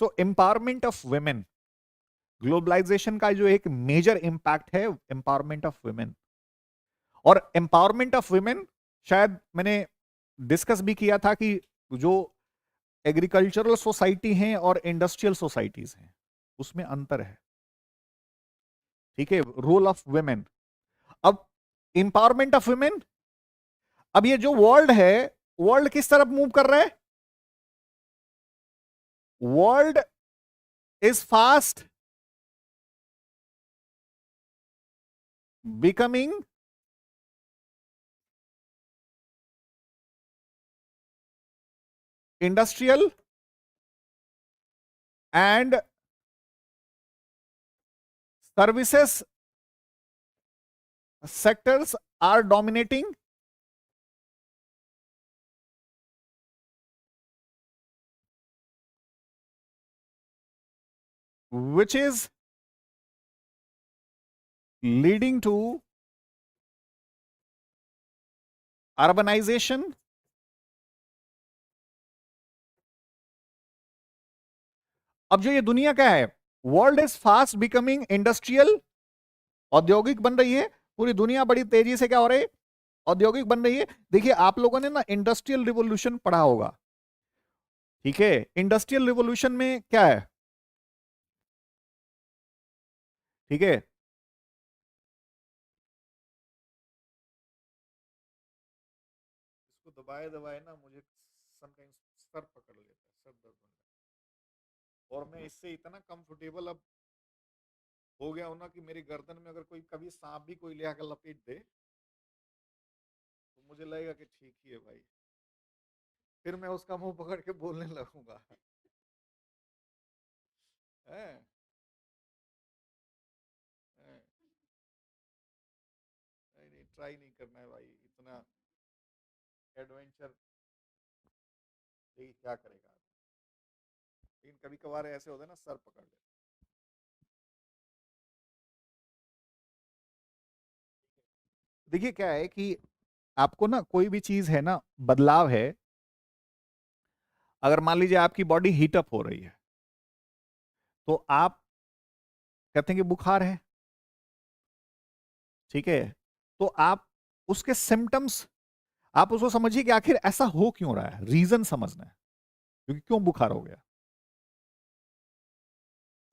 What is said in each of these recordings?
So empowerment of women, globalization का जो एक मेजर इंपैक्ट है एम्पावरमेंट ऑफ वुमेन। और एम्पावरमेंट ऑफ वुमेन शायद मैंने डिस्कस भी किया था कि जो एग्रीकल्चरल सोसाइटी हैं और इंडस्ट्रियल सोसाइटीज हैं उसमें अंतर है। ठीक है, रोल ऑफ वुमेन। अब एम्पावरमेंट ऑफ वुमेन, अब ये जो वर्ल्ड है, वर्ल्ड किस तरफ मूव कर रहा है? World is fast becoming industrial and services sectors are dominating, which is leading to urbanization। अब जो ये दुनिया क्या है, world is fast becoming industrial, औद्योगिक बन रही है पूरी दुनिया, बड़ी तेजी से क्या हो रही है, औद्योगिक बन रही है। देखिए आप लोगों ने ना इंडस्ट्रियल रिवोल्यूशन पढ़ा होगा। ठीक है, इंडस्ट्रियल रिवोल्यूशन में क्या है? ठीक है, इसको दबाए दबाए ना मुझे समटाइम्स सर पकड़ लेता है, सर दर्द होने लगता है। और मैं इससे इतना कंफर्टेबल अब हो गया हूं ना कि मेरी गर्दन में अगर कोई कभी सांप भी कोई ले आकर लपेट दे तो मुझे लगेगा कि ठीक ही है भाई, फिर मैं उसका मुंह पकड़ के बोलने लगूंगा। है? है? नहीं नहीं, ट्राई नहीं करना है भाई इतना एडवेंचर, देखिए क्या करेगा आदमी। लेकिन कभी कभार ऐसे होता है ना, सर पकड़ ले। देखिए क्या है कि आपको ना कोई भी चीज है ना, बदलाव है। अगर मान लीजिए आपकी बॉडी हीटअप हो रही है तो आप कहते हैं कि बुखार है। ठीक है, तो आप उसके सिम्टम्स, आप उसको समझिए कि आखिर ऐसा हो क्यों रहा है, रीजन समझना है क्योंकि क्यों बुखार हो गया।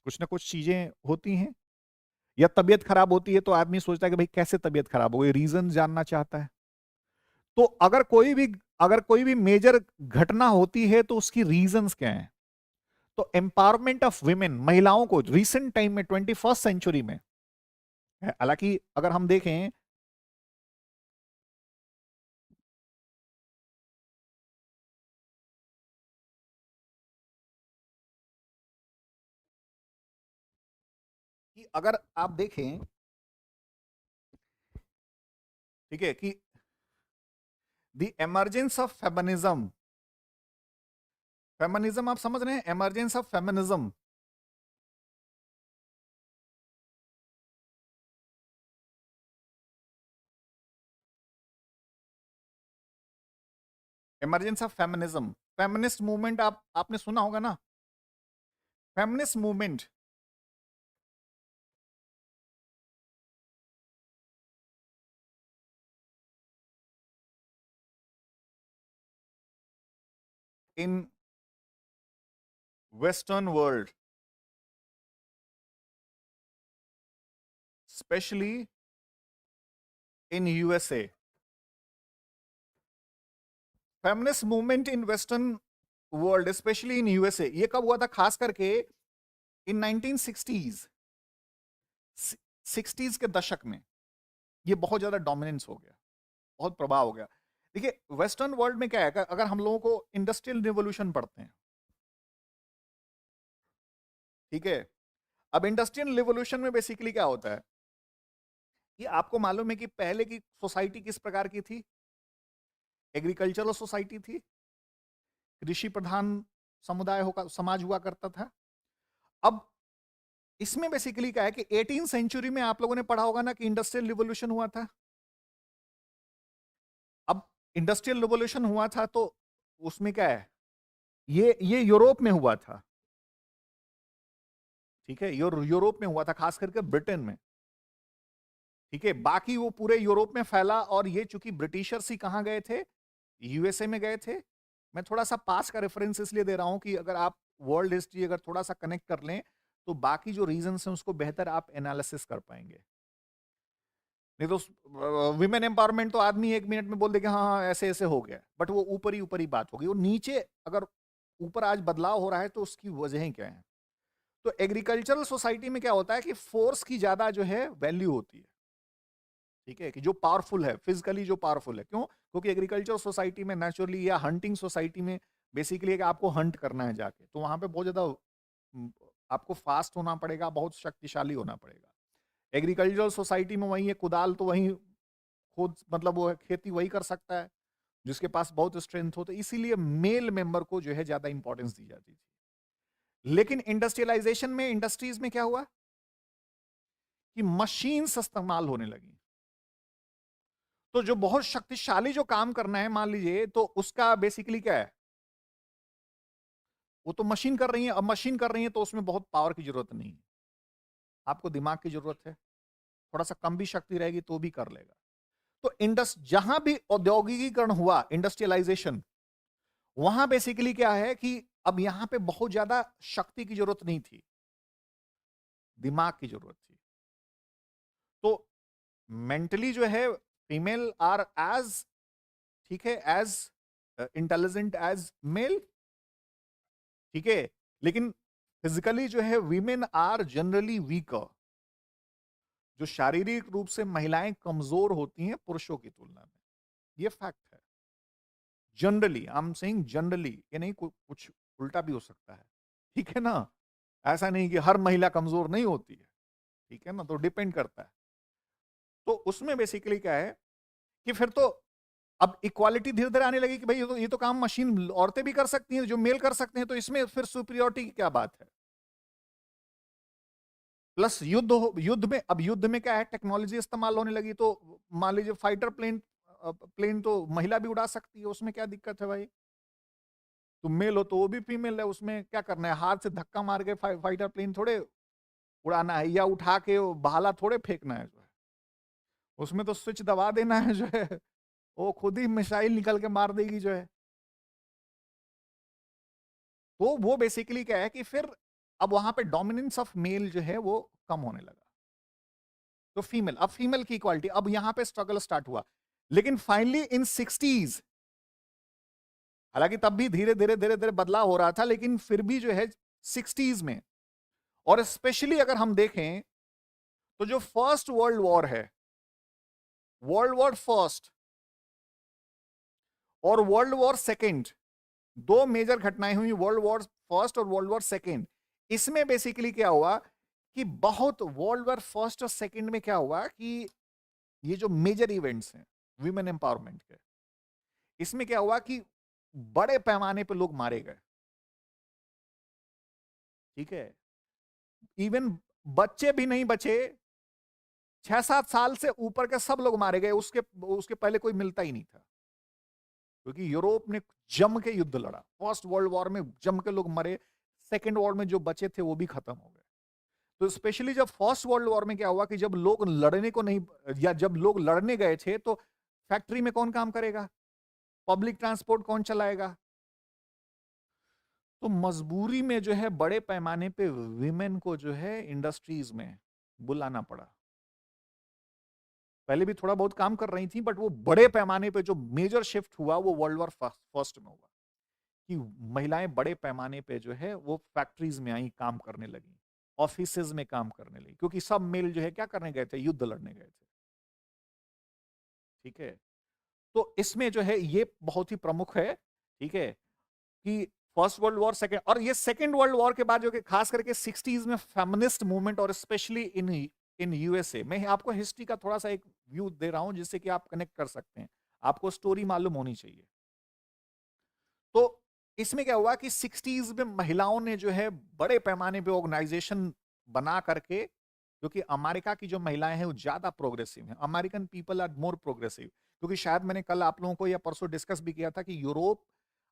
कुछ ना कुछ चीजें होती हैं, या तबीयत खराब होती है तो आदमी सोचता है कि भाई कैसे तबीयत खराब हो गई, रीजन जानना चाहता है। तो अगर कोई भी मेजर घटना होती है तो उसकी रीजंस क्या हैं? तो एम्पावरमेंट ऑफ वुमेन, महिलाओं को रिसेंट टाइम में 21st सेंचुरी में, हालांकि अगर हम देखें कि अगर आप देखें, ठीक है, कि the emergence of feminism, feminism आप समझ रहे हैं, emergence of feminism, emergence of feminism, feminist movement आपने सुना होगा ना, feminist movement in western world, specially in USA. Feminist movement in western world specially in USA, ये कब हुआ था? खास करके इन 1960s, 60s के दशक में ये बहुत ज्यादा डोमिनेंस हो गया, बहुत प्रभाव हो गया। देखिए वेस्टर्न वर्ल्ड में क्या है, अगर हम लोगों को इंडस्ट्रियल रिवोल्यूशन पढ़ते हैं, ठीक है, अब इंडस्ट्रियल रिवोल्यूशन में बेसिकली क्या होता है, ये आपको मालूम है कि पहले की सोसाइटी किस प्रकार की थी? एग्रीकल्चरल सोसाइटी थी, कृषि प्रधान समुदाय होगा, समाज हुआ करता था। अब इसमें बेसिकली क्या है कि 18th सेंचुरी में आप लोगों ने पढ़ा होगा ना कि इंडस्ट्रियल रिवोल्यूशन हुआ था। अब इंडस्ट्रियल रिवोल्यूशन हुआ था तो उसमें क्या है, ये यूरोप में हुआ था। ठीक है, यूरोप में हुआ था, खास करके ब्रिटेन में। ठीक है, बाकी वो पूरे यूरोप में फैला, और ये चूंकि ब्रिटिशर्स ही कहां गए थे, यूएसए में गए थे। मैं थोड़ा सा पास का रेफरेंस इसलिए दे रहा हूं कि अगर आप वर्ल्ड हिस्ट्री अगर थोड़ा सा कनेक्ट कर लें तो बाकी जो रीजंस हैं उसको बेहतर आप एनालिसिस कर पाएंगे। नहीं तो विमेन एम्पावरमेंट तो आदमी 1 मिनट में बोल दे कि हाँ हाँ ऐसे ऐसे हो गया, बट वो ऊपर ही बात होगी, वो नीचे अगर ऊपर आज बदलाव हो रहा है तो उसकी वजहें क्या है। तो एग्रीकल्चरल सोसाइटी में क्या होता है कि फोर्स की ज्यादा जो है वैल्यू होती है। ठीक है, कि जो पावरफुल है, फिजिकली जो पावरफुल है, क्यों? क्योंकि एग्रीकल्चर सोसाइटी में नेचुरली, या हंटिंग सोसाइटी में बेसिकली आपको हंट करना है जाके, तो वहां पे बहुत ज्यादा आपको फास्ट होना पड़ेगा, बहुत शक्तिशाली होना पड़ेगा। एग्रीकल्चरल सोसाइटी में वही है, कुदाल तो वही खुद, मतलब वो खेती वही कर सकता है जिसके पास बहुत स्ट्रेंथ हो, तो इसीलिए मेल मेंबर को जो है ज्यादा इंपॉर्टेंस दी जाती थी। लेकिन इंडस्ट्रियलाइजेशन में, इंडस्ट्रीज में क्या हुआ कि मशीन इस्तेमाल होने लगी, तो जो बहुत शक्तिशाली जो काम करना है मान लीजिए, तो उसका बेसिकली क्या है, वो तो मशीन कर रही है। अब मशीन कर रही है तो उसमें बहुत पावर की जरूरत नहीं है, आपको दिमाग की जरूरत है, थोड़ा सा कम भी शक्ति रहेगी तो भी कर लेगा। तो जहां भी औद्योगिकीकरण हुआ, इंडस्ट्रियलाइजेशन, वहां बेसिकली क्या है कि अब यहां पे बहुत ज्यादा शक्ति की जरूरत नहीं थी, दिमाग की जरूरत थी। तो मेंटली जो है फीमेल आर एज, ठीक है, एज इंटेलिजेंट एज मेल। ठीक है, लेकिन फिजिकली जो है वीमेन आर जनरली वीकर, जो शारीरिक रूप से महिलाएं कमजोर होती हैं पुरुषों की तुलना में, ये फैक्ट है। Generally I am saying generally, ये नहीं कुछ उल्टा भी हो सकता है। ठीक है ना, ऐसा नहीं कि हर महिला कमजोर नहीं होती है, ठीक है ना, तो डिपेंड करता है। तो उसमें बेसिकली क्या है कि फिर तो अब इक्वालिटी धीरे धीरे आने लगी कि भाई ये तो काम मशीन औरतें भी कर सकती हैं जो मेल कर सकते हैं, तो इसमें फिर सुपीरियोरिटी की क्या बात है। प्लस युद्ध में, अब युद्ध में क्या है, टेक्नोलॉजी इस्तेमाल होने लगी, तो मान लीजिए फाइटर प्लेन, प्लेन तो महिला भी उड़ा सकती है, उसमें क्या दिक्कत है भाई। तुम मेल हो तो वो भी फीमेल है, उसमें क्या करना है, हाथ से धक्का मार के फाइटर प्लेन थोड़े उड़ाना है, या उठा के भाला थोड़े फेंकना है जो है, उसमें तो स्विच दबा देना है जो है, वो खुद ही मिसाइल निकल के मार देगी जो है। तो वो बेसिकली क्या है कि फिर अब वहां पे डोमिनेंस ऑफ मेल जो है वो कम होने लगा, तो फीमेल, अब फीमेल की इक्वालिटी, अब यहां पे स्ट्रगल स्टार्ट हुआ। लेकिन फाइनली इन 60s, हालांकि तब भी धीरे धीरे बदलाव हो रहा था, लेकिन फिर भी जो है 60s में, और स्पेशली अगर हम देखें तो जो फर्स्ट वर्ल्ड वॉर है, वर्ल्ड वॉर फर्स्ट और वर्ल्ड वॉर सेकेंड, दो मेजर घटनाएं हुई, वर्ल्ड वॉर फर्स्ट और वर्ल्ड वॉर सेकेंड। इसमें बेसिकली क्या हुआ कि बहुत, वर्ल्ड वॉर फर्स्ट और सेकेंड में क्या हुआ कि ये जो मेजर इवेंट्स हैं विमेन एम्पावरमेंट के, इसमें क्या हुआ कि बड़े पैमाने पे लोग मारे गए। ठीक है, इवन बच्चे भी नहीं बचे, 6-7 साल से ऊपर के सब लोग मारे गए, उसके उसके पहले कोई मिलता ही नहीं था, क्योंकि यूरोप ने जम के युद्ध लड़ा, फर्स्ट वर्ल्ड वॉर में जम के लोग मरे, सेकेंड वॉर में जो बचे थे वो भी खत्म हो गए। तो स्पेशली जब फर्स्ट वर्ल्ड वॉर में क्या हुआ कि जब लोग लड़ने को नहीं, या जब लोग लड़ने गए थे, तो फैक्ट्री में कौन काम करेगा, पब्लिक ट्रांसपोर्ट कौन चलाएगा, तो मजबूरी में जो है बड़े पैमाने पे विमेन को जो है इंडस्ट्रीज में बुलाना पड़ा। पहले भी थोड़ा बहुत काम कर रही थी, बट वो बड़े पैमाने पे जो मेजर शिफ्ट हुआ वो वर्ल्ड वॉर फर्स्ट में हुआ, कि महिलाएं बड़े पैमाने पे जो है वो फैक्ट्रीज में आई, काम करने लगी, ऑफिसेज में काम करने लगी, क्योंकि सब मेल जो है क्या करने गए थे, युद्ध लड़ने गए थे। ठीक है, तो इसमें जो है ये बहुत ही प्रमुख है। ठीक है, कि फर्स्ट वर्ल्ड वॉर, सेकेंड, और ये सेकेंड वर्ल्ड वॉर के बाद जो कि खास करके 60s में फेमिनिस्ट मूवमेंट, और स्पेशली इन यूएसए, मैं आपको हिस्ट्री का थोड़ा सा एक व्यू दे रहा हूं जिससे कि आप कनेक्ट कर सकते हैं, आपको स्टोरी मालूम होनी चाहिए। तो इसमें क्या हुआ कि 60s में महिलाओं ने जो है बड़े पैमाने पे ऑर्गेनाइजेशन बना करके, क्योंकि अमेरिका की जो महिलाएं हैं वो ज्यादा प्रोग्रेसिव हैं, American people are more progressive, क्योंकि शायद मैंने कल आप लोगों को या परसों डिस्कस भी किया था कि यूरोप,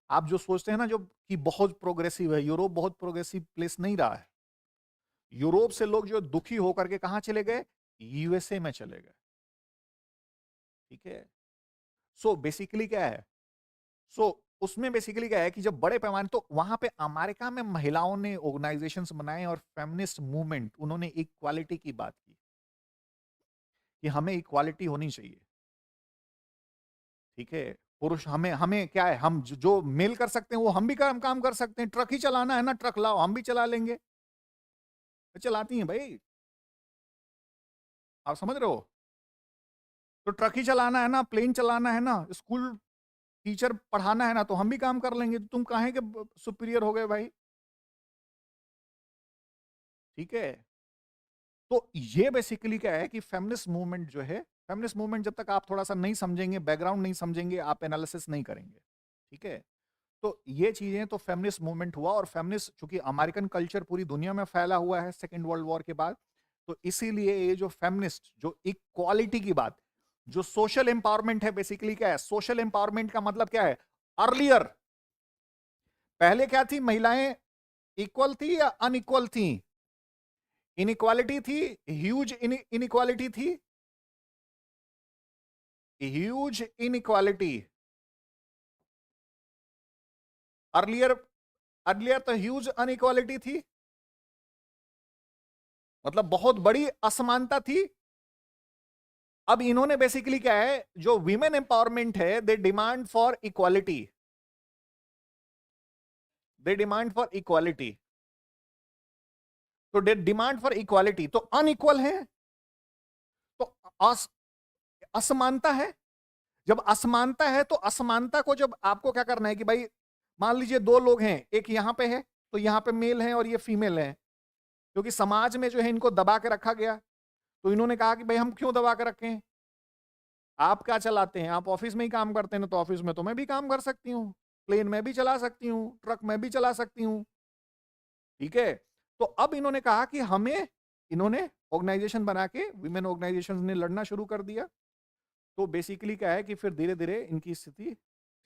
आप जो सोचते हैं ना जो कि बहुत प्रोग्रेसिव है, यूरोप बहुत प्रोग्रेसिव प्लेस नहीं रहा है। यूरोप से लोग जो दुखी होकर के कहां चले गए, यूएसए में चले गए। ठीक है, सो बेसिकली क्या है, सो उसमें बेसिकली क्या है कि जब बड़े पैमाने, तो वहां पे अमेरिका में महिलाओं ने ऑर्गेनाइजेशंस बनाए और फेमिनिस्ट मूवमेंट, उन्होंने इक्वालिटी की बात की कि हमें इक्वालिटी होनी चाहिए। ठीक है, पुरुष, हमें हमें क्या है, हम जो मेल कर सकते हैं वो हम भी काम कर सकते हैं। ट्रक ही चलाना है ना, ट्रक लाओ, हम भी चला लेंगे। तो चलाती हैं भाई, आप समझ रहे हो। तो ट्रक ही चलाना है ना, प्लेन चलाना है ना, स्कूल टीचर पढ़ाना है ना, तो हम भी काम कर लेंगे। तो तुम काहे के सुपीरियर हो गए भाई। ठीक है, तो ये बेसिकली क्या है कि फेमिनिस्ट मूवमेंट जो है, फेमिनिस्ट मूवमेंट जब तक आप थोड़ा सा नहीं समझेंगे, बैकग्राउंड नहीं समझेंगे, आप एनालिसिस नहीं करेंगे। ठीक है, तो ये चीजें, तो फेमिनिस्ट मूवमेंट हुआ, और फेमिनिस्ट चूंकि अमेरिकन कल्चर पूरी दुनिया में फैला हुआ है सेकेंड वर्ल्ड वॉर के बाद, तो इसीलिए ये जो फेमिनिस्ट, जो इक्वालिटी की बात, जो सोशल एम्पावरमेंट है, बेसिकली क्या है, सोशल एम्पावरमेंट का मतलब क्या है, अर्लियर पहले क्या थी, महिलाएं इक्वल थी या अनइक्वल थी, इनइक्वालिटी थी, ह्यूज इनइक्वालिटी थी, ह्यूज इनइक्वालिटी। अर्लियर, अर्लियर तो ह्यूज अनइक्वालिटी थी, मतलब बहुत बड़ी असमानता थी। अब इन्होंने बेसिकली क्या है, जो वीमेन एम्पावरमेंट है, they demand for equality, they demand for equality. तो दे डिमांड फॉर इक्वालिटी, तो अनइक्वल है, तो असमानता है। जब असमानता है, तो असमानता को जब आपको क्या करना है कि भाई, मान लीजिए दो लोग हैं, एक यहां पे है, तो यहां पे मेल है और ये फीमेल है, क्योंकि समाज में जो है इनको दबा के रखा गया। तो इन्होंने कहा कि भाई हम क्यों दबा के रखें, आप क्या चलाते हैं, आप ऑफिस में ही काम करते हैं ना, तो ऑफिस में तो मैं भी काम कर सकती हूँ, प्लेन में भी चला सकती हूँ, ट्रक में भी चला सकती हूँ। ठीक है, तो अब इन्होंने कहा कि हमें, इन्होंने ऑर्गेनाइजेशन बना के, विमेन ऑर्गेनाइजेशन ने लड़ना शुरू कर दिया। तो बेसिकली क्या है कि फिर धीरे धीरे इनकी स्थिति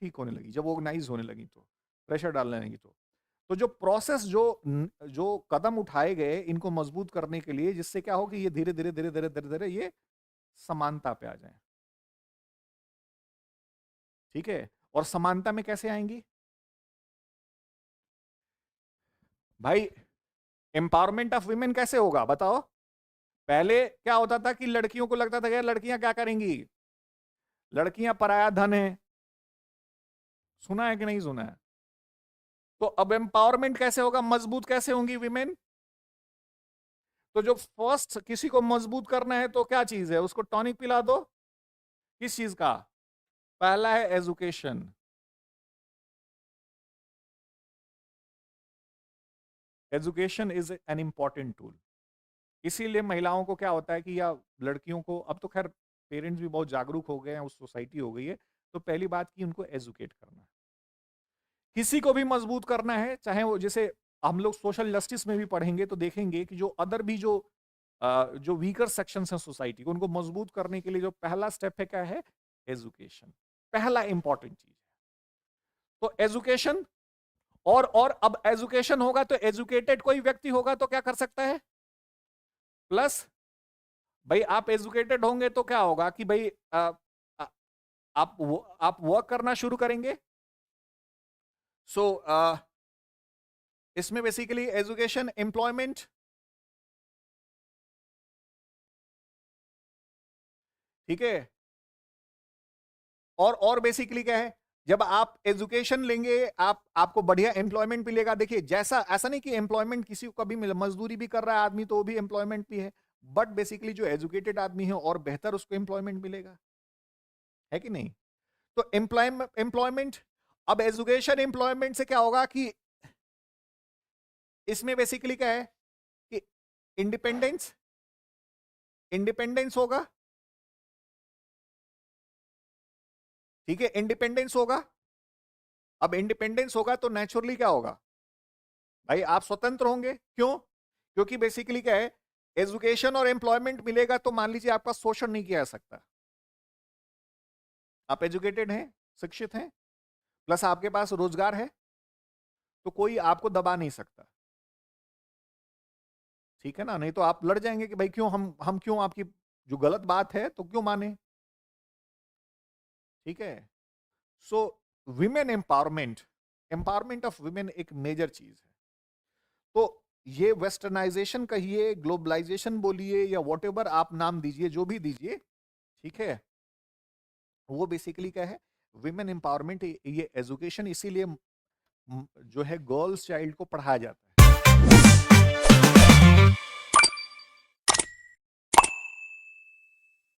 ठीक होने लगी, जब ऑर्गेनाइज होने लगी, तो प्रेशर डालने लगी। तो जो प्रोसेस, जो कदम उठाए गए इनको मजबूत करने के लिए, जिससे क्या हो कि ये धीरे धीरे धीरे धीरे धीरे धीरे ये समानता पे आ जाए। ठीक है, और समानता में कैसे आएंगी भाई, एम्पावरमेंट ऑफ वुमेन कैसे होगा बताओ। पहले क्या होता था कि लड़कियों को लगता था कि यार लड़कियां क्या करेंगी, लड़कियां पराया धन है, सुना है कि नहीं सुना है। तो अब एम्पावरमेंट कैसे होगा, मजबूत कैसे होंगी विमेन। तो जो फर्स्ट किसी को मजबूत करना है तो क्या चीज है, उसको टॉनिक पिला दो, किस चीज का, पहला है education. Education is an important tool. इसीलिए महिलाओं को क्या होता है कि, या लड़कियों को, अब तो खैर पेरेंट्स भी बहुत जागरूक हो गए हैं, उस सोसाइटी हो गई है, तो पहली बात की उनको एजुकेट करना है। किसी को भी मजबूत करना है, चाहे वो, जैसे हम लोग सोशल जस्टिस में भी पढ़ेंगे तो देखेंगे कि जो अदर भी जो वीकर सेक्शंस हैं सोसाइटी को, उनको मजबूत करने के लिए जो पहला स्टेप है क्या है, एजुकेशन, पहला इंपॉर्टेंट चीज है। तो एजुकेशन, और अब एजुकेशन होगा तो एजुकेटेड कोई व्यक्ति होगा तो क्या कर सकता है, प्लस भाई आप एजुकेटेड होंगे तो क्या होगा कि भाई आ, आप वर्क करना शुरू करेंगे। सो इसमें बेसिकली एजुकेशन, एम्प्लॉयमेंट, ठीक है, और बेसिकली क्या है, जब आप एजुकेशन लेंगे, आपको बढ़िया एम्प्लॉयमेंट मिलेगा। देखिए, जैसा, ऐसा नहीं कि एम्प्लॉयमेंट किसी को कभी मिले, मजदूरी भी कर रहा है आदमी तो वो भी एम्प्लॉयमेंट भी है, बट बेसिकली जो एजुकेटेड आदमी है और बेहतर उसको एम्प्लॉयमेंट मिलेगा, है कि नहीं। तो एम्प्लॉयमेंट, अब एजुकेशन एम्प्लॉयमेंट से क्या होगा कि इसमें बेसिकली क्या है कि इंडिपेंडेंस, इंडिपेंडेंस होगा। ठीक है, इंडिपेंडेंस होगा। अब इंडिपेंडेंस होगा तो नेचुरली क्या होगा भाई, आप स्वतंत्र होंगे। क्यों, क्योंकि बेसिकली क्या है, एजुकेशन और एम्प्लॉयमेंट मिलेगा तो मान लीजिए आपका शोषण नहीं किया जा सकता। आप एजुकेटेड हैं, शिक्षित हैं, प्लस आपके पास रोजगार है, तो कोई आपको दबा नहीं सकता। ठीक है ना, नहीं तो आप लड़ जाएंगे कि भाई क्यों हम क्यों आपकी जो गलत बात है तो क्यों माने। ठीक है। So women empowerment, empowerment of women एक मेजर चीज है। तो ये वेस्टर्नाइजेशन कहिए, ग्लोबलाइजेशन बोलिए, या वॉट एवर आप नाम दीजिए, जो भी दीजिए, ठीक है, वो बेसिकली क्या है, विमेन एम्पावरमेंट। ये एजुकेशन इसीलिए जो है गर्ल्स चाइल्ड को पढ़ाया जाता है।